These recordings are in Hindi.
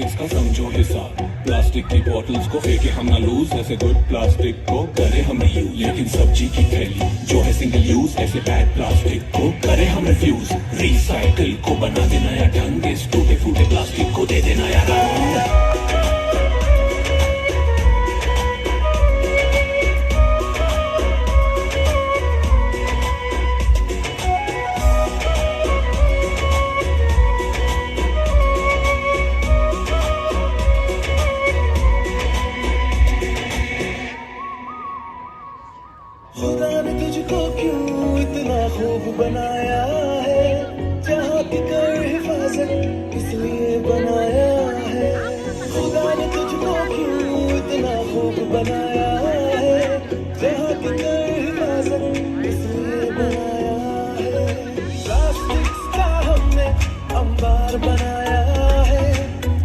प्लास्टिक्स का समझो हिसाब। प्लास्टिक की बोतल्स को फेंके हम ना लूज, ऐसे गुड प्लास्टिक को करे हम यूज। लेकिन सब्जी की थैली जो है सिंगल यूज, ऐसे बैड प्लास्टिक को करे हम रिफ्यूज। रिसाइकिल को बना दे नया ढंग, इस टूटे फूटे प्लास्टिक को दे दे नया रंग। खुदा ने तुझको क्यों इतना खूब बनाया है, जहाँ की कर हिफाजत इसलिए बनाया है। खुदा ने तुझको क्यों इतना खूब बनाया है, जहाँ की कर हिफाजत इसलिए बनाया है। प्लास्टिक का हमने अंबार बनाया है,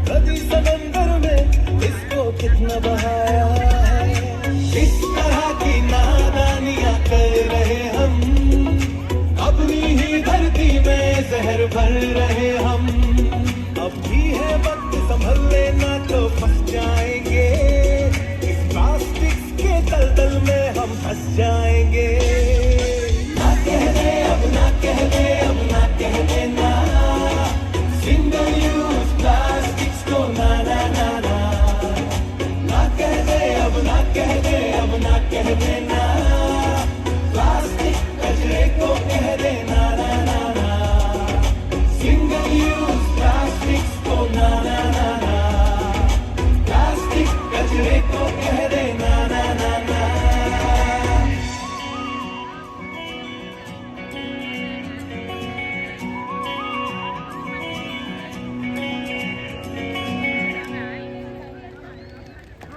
नदी समंदर में इसको कितना बहाया है। इस तरह की नादानियां कर रहे हम, अपनी ही धरती में जहर भर रहे हम। अब भी है वक्त संभल लेना तो फंस जाएंगे, इस प्लास्टिक के दलदल में हम फंस जाएंगे। ना कह दे अब, ना कह दे अब, ना कह दे ना सिंगल यूज प्लास्टिक्स को, ना ना ना ना। ना कह दे अब, ना कह दे अब, ना कह दे ना प्लास्टिक कचरे को, कह दे ना ना ना ना सिंगल यूज प्लास्टिक्स को, ना ना ना ना प्लास्टिक कचरे को, कह दे ना ना ना ना।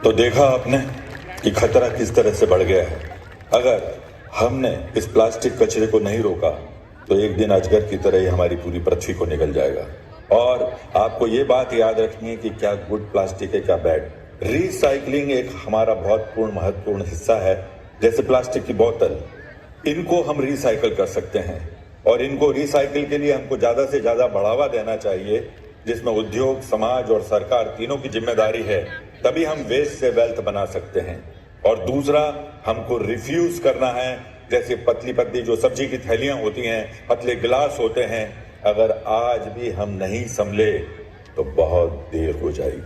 तो देखा आपने कि खतरा किस तरह से बढ़ गया है। अगर हमने इस प्लास्टिक कचरे को नहीं रोका तो एक दिन अजगर की तरह ही हमारी पूरी पृथ्वी को निगल जाएगा। और आपको ये बात याद रखनी है कि क्या गुड प्लास्टिक है क्या बैड। रिसाइकलिंग एक हमारा बहुत महत्वपूर्ण हिस्सा है। जैसे प्लास्टिक की बोतल, इनको हम रिसाइकिल कर सकते हैं और इनको रिसाइकिल के लिए हमको ज्यादा से ज्यादा बढ़ावा देना चाहिए, जिसमें उद्योग, समाज और सरकार तीनों की जिम्मेदारी है। तभी हम वेस्ट से वेल्थ बना सकते हैं। और दूसरा, हमको रिफ्यूज करना है। जैसे पतली पतली जो सब्जी की थैलियां होती हैं, पतले गिलास होते हैं, अगर आज भी हम नहीं संभले तो बहुत देर हो जाएगी।